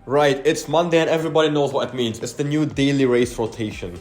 Right, it's Monday and everybody knows what it means. It's the new daily race rotation.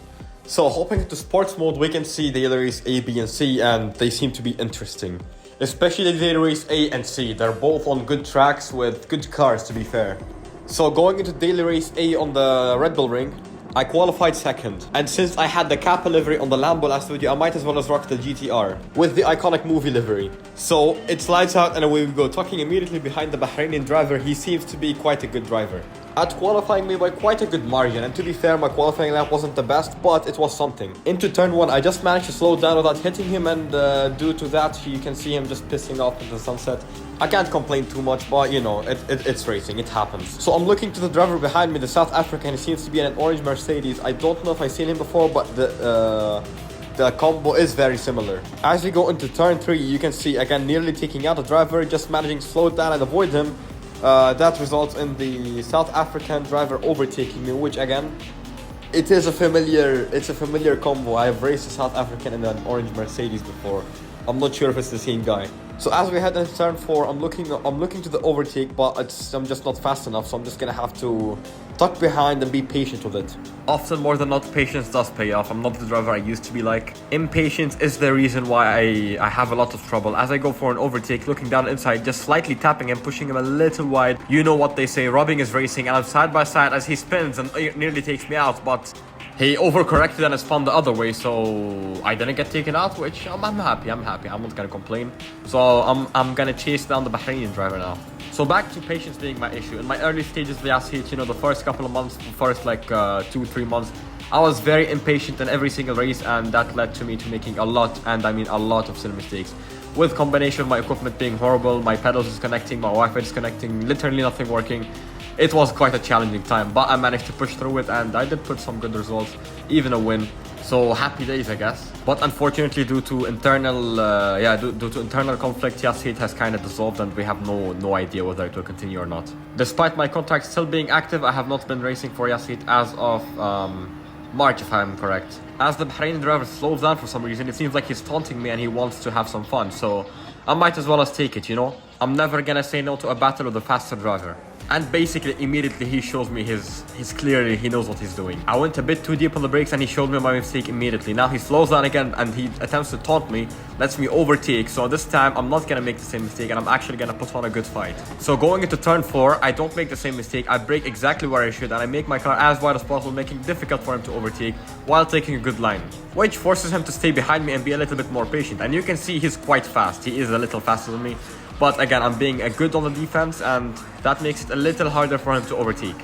So hopping into sports mode, we can see daily race A, B and C, and they seem to be interesting. Especially daily race A and C. They're both on good tracks with good cars, to be fair. So going into daily race A on the Red Bull Ring, I qualified second. And since I had the Kappa livery on the Lambo last video, I might as well as rock the GTR with the iconic movie livery. So it slides out and away we go. Tucking immediately behind the Bahraini driver, he seems to be quite a good driver. At qualifying me by quite a good margin, and to be fair, my qualifying lap wasn't the best, but it was something. Into turn 1, I just managed to slow down without hitting him, and due to that, you can see him just pissing off into the sunset. I can't complain too much, but you know, it's racing, it happens. So I'm looking to the driver behind me, the South African. He seems to be in an orange Mercedes. I don't know if I've seen him before, but the combo is very similar. As we go into turn 3, you can see again nearly taking out the driver, just managing to slow down and avoid him. That results in the South African driver overtaking me, which again, it's a familiar combo. I've raced a South African in an orange Mercedes before. I'm not sure if it's the same guy. So as we head into turn 4, I'm looking to the overtake, but I'm just not fast enough, so I'm just gonna have to tuck behind and be patient with it. Often more than not, patience does pay off. I'm not the driver I used to be like. Impatience is the reason why I have a lot of trouble. As I go for an overtake, looking down inside, just slightly tapping him, pushing him a little wide. You know what they say, rubbing is racing, and I'm side by side as he spins and nearly takes me out, but he overcorrected and spun the other way, so I didn't get taken out, which I'm happy. I'm not gonna complain. So I'm gonna chase down the Bahraini driver now. So back to patience being my issue. In my early stages of the Heat, you know, the first couple of months, first like 2-3 months, I was very impatient in every single race, and that led to me to making a lot, and I mean a lot of silly mistakes. With combination of my equipment being horrible, my pedals disconnecting, my Wi-Fi disconnecting, literally nothing working. It was quite a challenging time, but I managed to push through it, and I did put some good results, even a win. So happy days, I guess. But unfortunately, due to internal conflict, Heat has kind of dissolved, and we have no idea whether it will continue or not. Despite my contract still being active, I have not been racing for Heat as of March, if I'm correct. As the Bahraini driver slows down for some reason, it seems like he's taunting me and he wants to have some fun. So I might as well as take it, you know. I'm never gonna say no to a battle with a faster driver. And basically, immediately he shows me his clearly, he knows what he's doing. I went a bit too deep on the brakes and he showed me my mistake immediately. Now he slows down again and he attempts to taunt me, lets me overtake. So this time, I'm not gonna make the same mistake and I'm actually gonna put on a good fight. So going into turn 4, I don't make the same mistake. I brake exactly where I should and I make my car as wide as possible, making it difficult for him to overtake while taking a good line, which forces him to stay behind me and be a little bit more patient. And you can see he's quite fast. He is a little faster than me. But again, I'm being a good on the defense, and that makes it a little harder for him to overtake.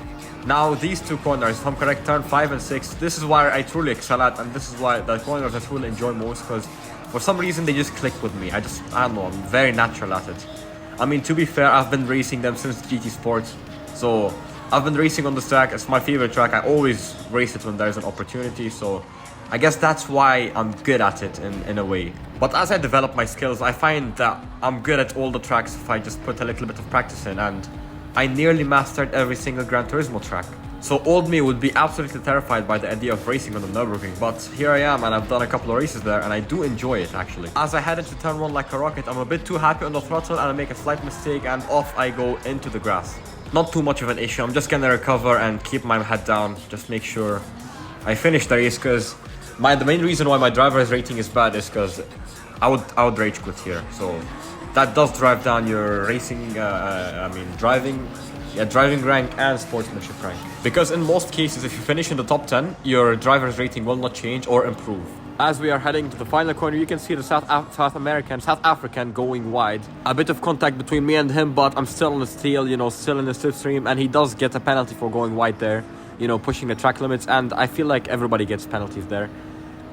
Now, these two corners, if I'm correct, turn 5 and 6, this is where I truly excel at, and this is why the corners I truly enjoy most, because for some reason they just click with me. I don't know, I'm very natural at it. I mean, to be fair, I've been racing them since GT Sports, so I've been racing on this track. It's my favorite track. I always race it when there's an opportunity, so I guess that's why I'm good at it in a way. But as I develop my skills, I find that I'm good at all the tracks if I just put a little bit of practice in, and I nearly mastered every single Gran Turismo track. So old me would be absolutely terrified by the idea of racing on the Nürburgring, but here I am and I've done a couple of races there and I do enjoy it actually. As I head into turn 1 like a rocket, I'm a bit too happy on the throttle and I make a slight mistake and off I go into the grass. Not too much of an issue, I'm just gonna recover and keep my head down, just make sure I finish the race, because the main reason why my driver's rating is bad is because I would rage quit here. So that does drive down your racing, driving rank and sportsmanship rank. Because in most cases, if you finish in the top 10, your driver's rating will not change or improve. As we are heading to the final corner, you can see the South African going wide. A bit of contact between me and him, but I'm still on the steel, you know, still in the slipstream, and he does get a penalty for going wide there, you know, pushing the track limits, and I feel like everybody gets penalties there.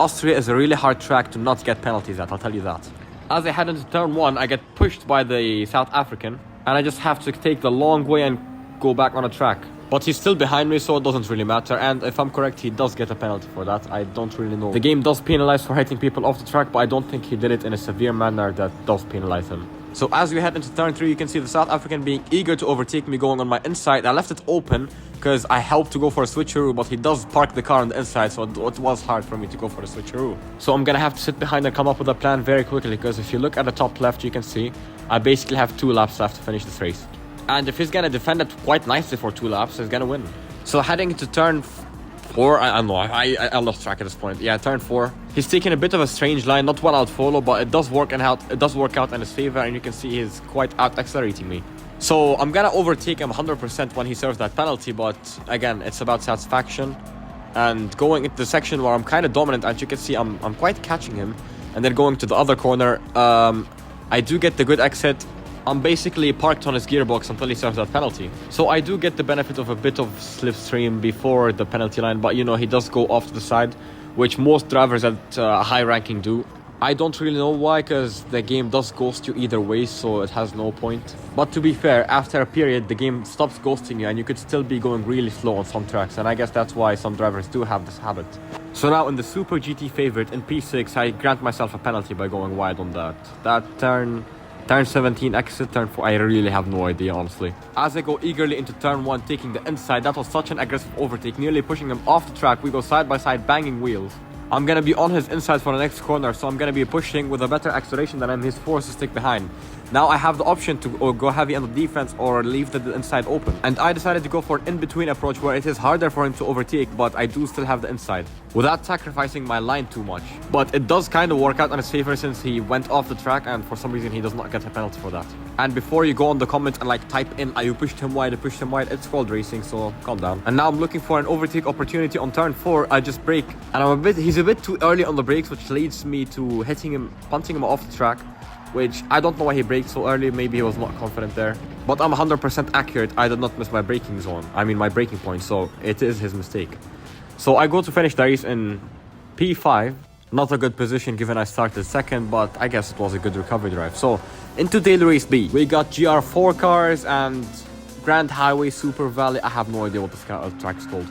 Austria is a really hard track to not get penalties at, I'll tell you that. As I head into turn 1, I get pushed by the South African, and I just have to take the long way and go back on a track. But he's still behind me, so it doesn't really matter, and if I'm correct, he does get a penalty for that. I don't really know. The game does penalize for hitting people off the track, but I don't think he did it in a severe manner that does penalize him. So as we head into turn 3, you can see the South African being eager to overtake me going on my inside. I left it open because I helped to go for a switcheroo, but he does park the car on the inside, so it was hard for me to go for a switcheroo. So I'm gonna have to sit behind and come up with a plan very quickly, because if you look at the top left, you can see I basically have 2 laps left to finish this race. And if he's gonna defend it quite nicely for 2 laps, he's gonna win. So heading into turn 4, I don't know, I lost track at this point. Yeah, turn 4. He's taking a bit of a strange line, not well out follow, but it does work out in his favor, and you can see he's quite out accelerating me. So I'm gonna overtake him 100% when he serves that penalty, but again, it's about satisfaction. And going into the section where I'm kind of dominant, as you can see, I'm quite catching him. And then going to the other corner, I do get the good exit. I'm basically parked on his gearbox until he serves that penalty. So I do get the benefit of a bit of slipstream before the penalty line, but you know, he does go off to the side, which most drivers at high ranking do. I don't really know why, because the game does ghost you either way, so it has no point. But to be fair, after a period, the game stops ghosting you and you could still be going really slow on some tracks, and I guess that's why some drivers do have this habit. So now in the Super GT favorite in P6, I grant myself a penalty by going wide on that turn 17 exit, turn 4, I really have no idea, honestly. As I go eagerly into turn 1, taking the inside, that was such an aggressive overtake, nearly pushing him off the track. We go side by side, banging wheels. I'm gonna be on his inside for the next corner, so I'm gonna be pushing with a better acceleration than he's forced to stick behind. Now I have the option to go heavy on the defense or leave the inside open. And I decided to go for an in-between approach where it is harder for him to overtake, but I do still have the inside, without sacrificing my line too much. But it does kind of work out in his favor since he went off the track, and for some reason he does not get a penalty for that. And before you go on the comments and like type in, you pushed him wide, it's called racing, so calm down. And now I'm looking for an overtake opportunity on turn 4. I just brake, and he's a bit too early on the brakes, which leads me to hitting him, punting him off the track, which I don't know why he braked so early. Maybe he was not confident there. But I'm 100% accurate. I did not miss my braking zone. I mean my braking point, so it is his mistake. So I go to finish the race in P5. Not a good position given I started second, but I guess it was a good recovery drive. So into daily race B, we got GR4 cars and Grand Highway Super Valley. I have no idea what this track is called.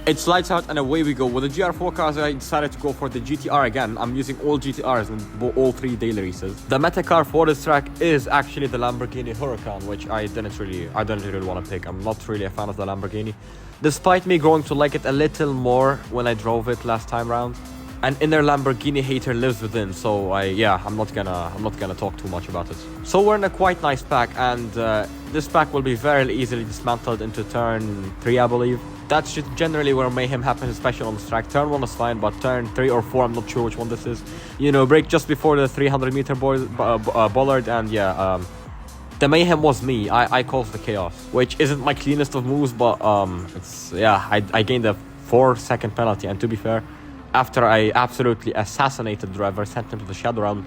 It's lights out and away we go. With the GR4 cars, I decided to go for the GTR again. I'm using all GTRs in all 3 daily races. The meta car for this track is actually the Lamborghini Huracan, which I didn't really want to pick. I'm not really a fan of the Lamborghini, despite me growing to like it a little more when I drove it last time round. An inner Lamborghini hater lives within, so I'm not gonna talk too much about it. So we're in a quite nice pack, and this pack will be very easily dismantled into turn 3, I believe. That's generally where mayhem happens, especially on this track. Turn 1 is fine, but turn 3 or 4, I'm not sure which one this is. You know, brake just before the 300-meter bollard, and the mayhem was me. I caused the chaos, which isn't my cleanest of moves, but I gained a 4-second penalty, and to be fair, after I absolutely assassinated the driver, sent him to the shadow realm,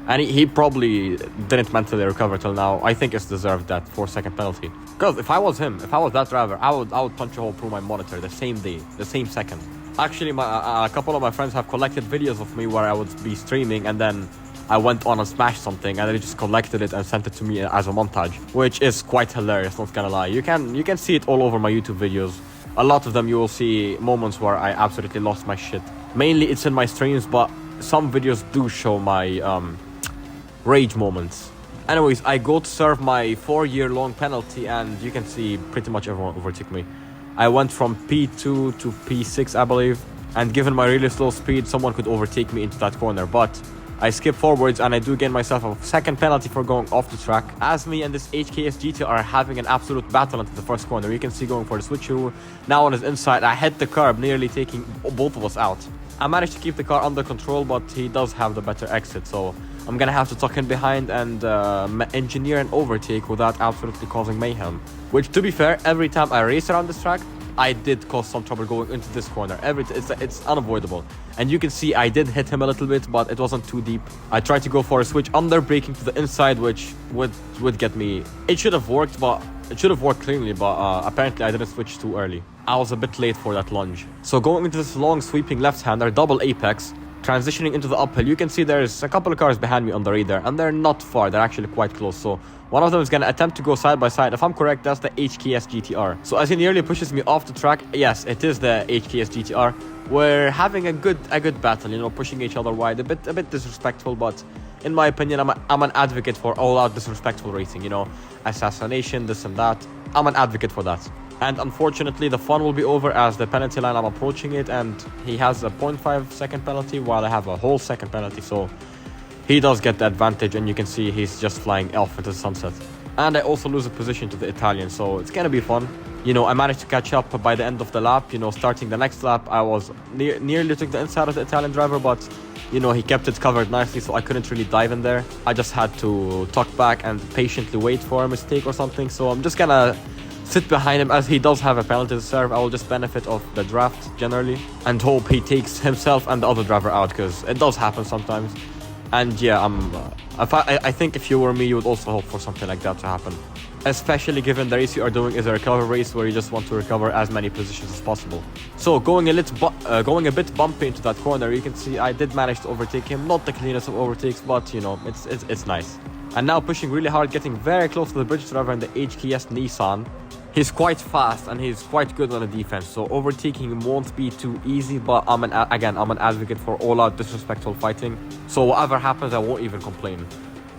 and he probably didn't mentally recover till now. I think it's deserved that 4-second penalty. Because if I was him, if I was that driver, I would punch a hole through my monitor the same day, the same second. Actually, a couple of my friends have collected videos of me where I would be streaming and then I went on and smashed something, and they just collected it and sent it to me as a montage, which is quite hilarious, not gonna lie. You can see it all over my YouTube videos. A lot of them you will see moments where I absolutely lost my shit. Mainly it's in my streams, but some videos do show my rage moments. Anyways, I go to serve my 4-year-long penalty, and you can see pretty much everyone overtook me. I went from P2 to P6, I believe, and given my really slow speed, someone could overtake me into that corner, but I skip forwards and I do gain myself a 2nd penalty for going off the track. As me and this HKS GT are having an absolute battle into the first corner. You can see going for the switcheroo. Now on his inside, I hit the curb, nearly taking both of us out. I managed to keep the car under control, but he does have the better exit, so I'm gonna have to tuck in behind and engineer an overtake without absolutely causing mayhem. Which, to be fair, every time I race around this track, I did cause some trouble going into this corner. It's unavoidable. And you can see I did hit him a little bit, but it wasn't too deep. I tried to go for a switch under, braking to the inside, which would get me. It should have worked, but it should have worked cleanly, but apparently I didn't switch too early. I was a bit late for that lunge. So going into this long sweeping left-hander, double apex, transitioning into the uphill, you can see there's a couple of cars behind me on the radar, and they're not far, they're actually quite close. So one of them is going to attempt to go side by side. If I'm correct, that's the HKS GTR. So as he nearly pushes me off the track, yes, it is the HKS GTR. We're having a good battle, you know, pushing each other wide, a bit disrespectful, but in my opinion, I'm an advocate for all-out disrespectful racing, you know, assassination, this and that. I'm an advocate for that. And unfortunately, the fun will be over as the penalty line, I'm approaching it, and he has a 0.5-second penalty while I have a whole second penalty. So he does get the advantage, and you can see he's just flying off into the sunset. And I also lose a position to the Italian, so it's gonna be fun. You know, I managed to catch up by the end of the lap. You know, starting the next lap, I was nearly took the inside of the Italian driver, but you know, he kept it covered nicely, so I couldn't really dive in there. I just had to tuck back and patiently wait for a mistake or something. So I'm just gonna sit behind him, as he does have a penalty to serve. I will just benefit of the draft generally and hope he takes himself and the other driver out, because it does happen sometimes. And yeah, I think if you were me, you would also hope for something like that to happen. Especially given the race you are doing is a recovery race where you just want to recover as many positions as possible. So going a bit bumpy into that corner, you can see I did manage to overtake him. Not the cleanest of overtakes, but you know, it's nice. And now pushing really hard, getting very close to the bridge driver in the HKS Nissan. He's quite fast and he's quite good on the defense, so overtaking him won't be too easy, but I'm an advocate for all-out disrespectful fighting. So whatever happens, I won't even complain.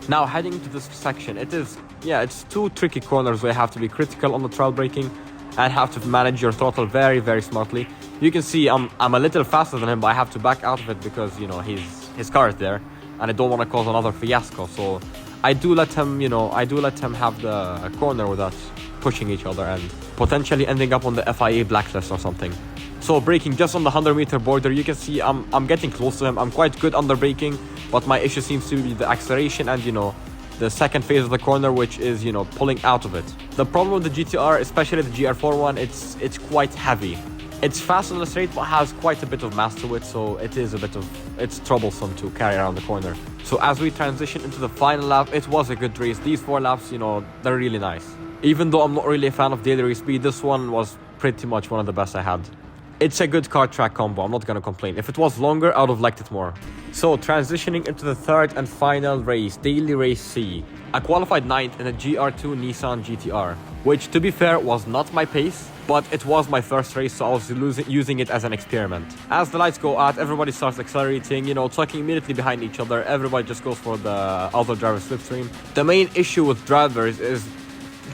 Now heading into this section, it's two tricky corners where you have to be critical on the trail braking and have to manage your throttle very, very smartly. You can see I'm a little faster than him, but I have to back out of it because, you know, his car is there and I don't want to cause another fiasco. So I do let him have the corner without pushing each other and potentially ending up on the FIA blacklist or something. So braking just on the 100-meter border, you can see I'm getting close to him. I'm quite good under braking, but my issue seems to be the acceleration and, you know, the second phase of the corner, which is, you know, pulling out of it. The problem with the GTR, especially the GR4 one, it's quite heavy. It's fast on the straight, but has quite a bit of mass to it, so it's troublesome to carry around the corner. So as we transition into the final lap, it was a good race. These 4 laps, you know, they're really nice. Even though I'm not really a fan of daily race speed, this one was pretty much one of the best I had. It's a good car track combo, I'm not gonna complain. If it was longer, I would have liked it more. So transitioning into the third and final race, Daily Race C. I qualified 9th in a GR2 Nissan GTR, which to be fair was not my pace, but it was my first race, so I was using it as an experiment. As the lights go out, everybody starts accelerating, you know, tucking immediately behind each other. Everybody just goes for the other driver's slipstream. The main issue with drivers is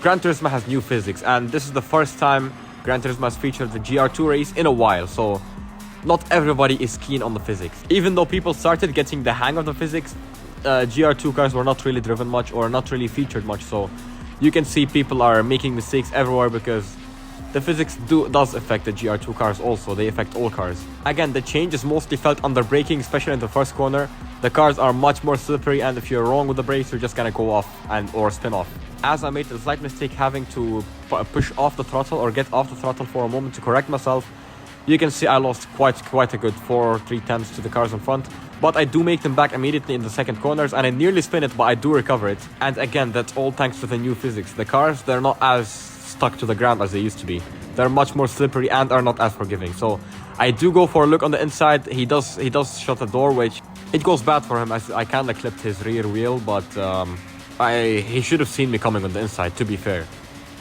Gran Turismo has new physics, and this is the first time Gran Turismo has featured the GR2 race in a while, so not everybody is keen on the physics. Even though people started getting the hang of the physics, GR2 cars were not really driven much or not really featured much, so you can see people are making mistakes everywhere because the physics does affect the GR2 cars also. They affect all cars. Again, the change is mostly felt under braking, especially in the first corner. The cars are much more slippery, and if you're wrong with the brakes, you're just gonna go off or spin off. As I made a slight mistake having to push off the throttle or get off the throttle for a moment to correct myself, you can see I lost quite a good 4/3 to the cars in front. But I do make them back immediately in the second corners, and I nearly spin it, but I do recover it. And again, that's all thanks to the new physics. The cars, they're not as stuck to the ground as they used to be. They're much more slippery and are not as forgiving. So I do go for a look on the inside. He does shut the door, which it goes bad for him as I kind of clipped his rear wheel, but he should have seen me coming on the inside, to be fair.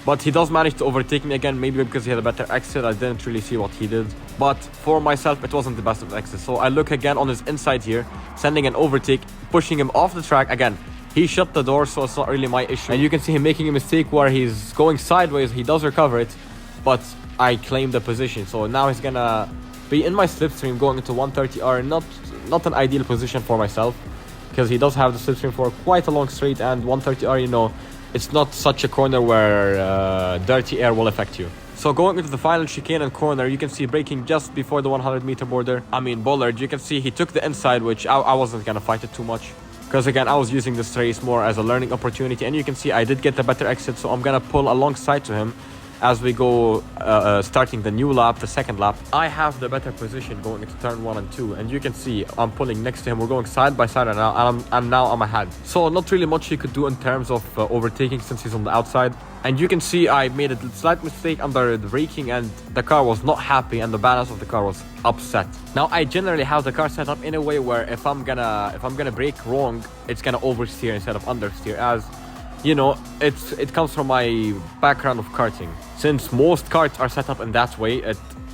But he does manage to overtake me again, maybe because he had a better exit. I didn't really see what he did. But for myself, it wasn't the best of exits. So I look again on his inside here, sending an overtake, pushing him off the track. Again, he shut the door, so it's not really my issue. And you can see him making a mistake where he's going sideways. He does recover it, but I claim the position. So now he's gonna be in my slipstream going into 130R. Not an ideal position for myself, because he does have the slipstream for quite a long straight, and 130R, you know, it's not such a corner where dirty air will affect you. So going into the final chicane and corner, you can see braking just before the 100-meter border. I mean, Bullard, you can see he took the inside, which I wasn't gonna fight it too much. Because again, I was using this race more as a learning opportunity, and you can see I did get the better exit, so I'm gonna pull alongside to him as we go starting the new lap, the second lap. I have the better position going into turn 1 and 2, and you can see I'm pulling next to him. We're going side by side now, and now I'm ahead. So not really much he could do in terms of overtaking since he's on the outside. And you can see I made a slight mistake under the braking, and the car was not happy, and the balance of the car was upset. Now I generally have the car set up in a way where if I'm gonna brake wrong, it's gonna oversteer instead of understeer, as you know, it comes from my background of karting. Since most karts are set up in that way,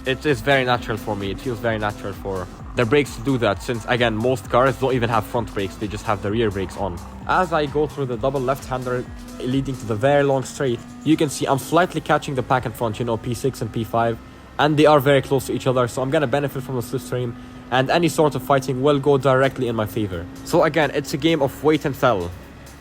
it is very natural for me. It feels very natural for the brakes to do that, since again, most cars don't even have front brakes, they just have the rear brakes on. As I go through the double left-hander leading to the very long straight, you can see I'm slightly catching the pack in front, you know, P6 and P5, and they are very close to each other, so I'm gonna benefit from the slipstream, and any sort of fighting will go directly in my favor. So again, it's a game of wait and sell.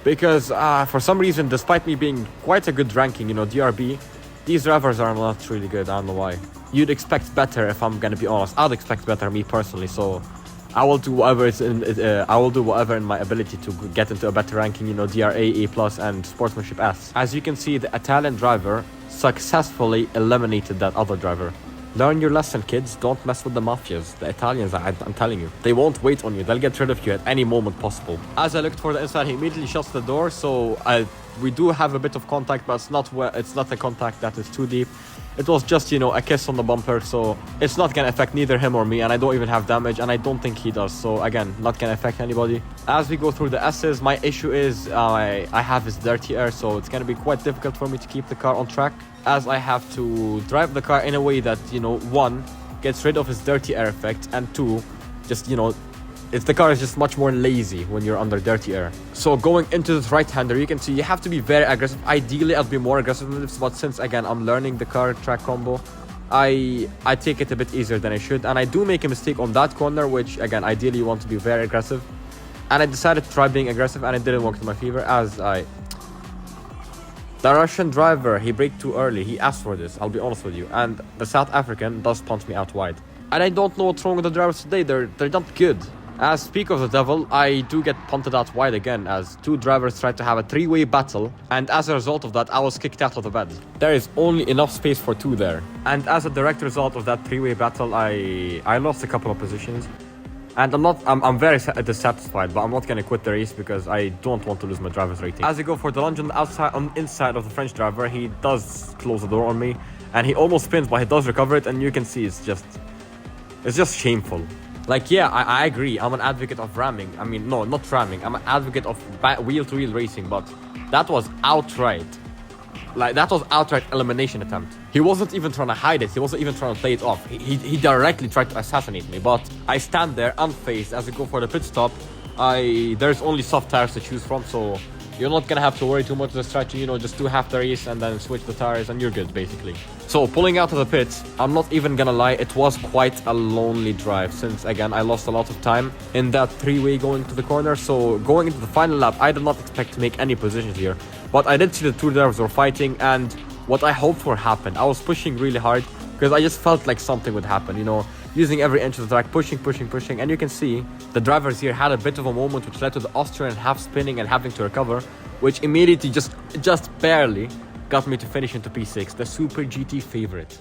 Because for some reason, despite me being quite a good ranking, you know, DRB, these drivers are not really good. I don't know why. You'd expect better, if I'm gonna be honest. I'd expect better, me personally. So I will do whatever in my ability to get into a better ranking. You know, DRA, A+, and Sportsmanship S. As you can see, the Italian driver successfully eliminated that other driver. Learn your lesson, kids. Don't mess with the mafias. The Italians, I'm telling you. They won't wait on you. They'll get rid of you at any moment possible. As I looked for the inside, he immediately shuts the door. So we do have a bit of contact, but it's not a contact that is too deep. It was just, you know, a kiss on the bumper. So it's not going to affect neither him or me. And I don't even have damage. And I don't think he does. So again, not going to affect anybody. As we go through the S's, my issue is I have this dirty air. So it's going to be quite difficult for me to keep the car on track, as I have to drive the car in a way that, you know, one, gets rid of his dirty air effect, and two, just, you know, the car is just much more lazy when you're under dirty air. So going into this right-hander, you can see you have to be very aggressive. Ideally, I'd be more aggressive than this, but since, again, I'm learning the car track combo, I take it a bit easier than I should, and I do make a mistake on that corner, which, again, ideally you want to be very aggressive. And I decided to try being aggressive, and it didn't work to my favor, as the Russian driver, he braked too early. He asked for this, I'll be honest with you. And the South African does punt me out wide. And I don't know what's wrong with the drivers today. They're not good. As speak of the devil, I do get punted out wide again, as two drivers tried to have a three-way battle. And as a result of that, I was kicked out of the bed. There is only enough space for two there. And as a direct result of that three-way battle, I lost a couple of positions. And I'm very dissatisfied, but I'm not going to quit the race because I don't want to lose my driver's rating. As I go for the lunge on the inside of the French driver, he does close the door on me. And he almost spins, but he does recover it. And you can see it's just shameful. Like, yeah, I agree. I'm an advocate of ramming. I mean, no, not ramming. I'm an advocate of wheel-to-wheel racing, but that was outright. Like, that was outright elimination attempt. He wasn't even trying to hide it. He wasn't even trying to play it off. He directly tried to assassinate me. But I stand there unfazed as I go for the pit stop. There's only soft tires to choose from, so you're not gonna have to worry too much of the strategy. You know, just do half the race and then switch the tires and you're good, basically. So pulling out of the pits, I'm not even gonna lie, it was quite a lonely drive, since again I lost a lot of time in that three-way going to the corner. So going into the final lap, I did not expect to make any positions here, but I did see the two drivers were fighting, and what I hoped for happened. I was pushing really hard because I just felt like something would happen, you know, using every inch of the track, pushing, and you can see the drivers here had a bit of a moment which led to the Austrian half spinning and having to recover, which immediately just barely got me to finish into P6, the Super GT favorite.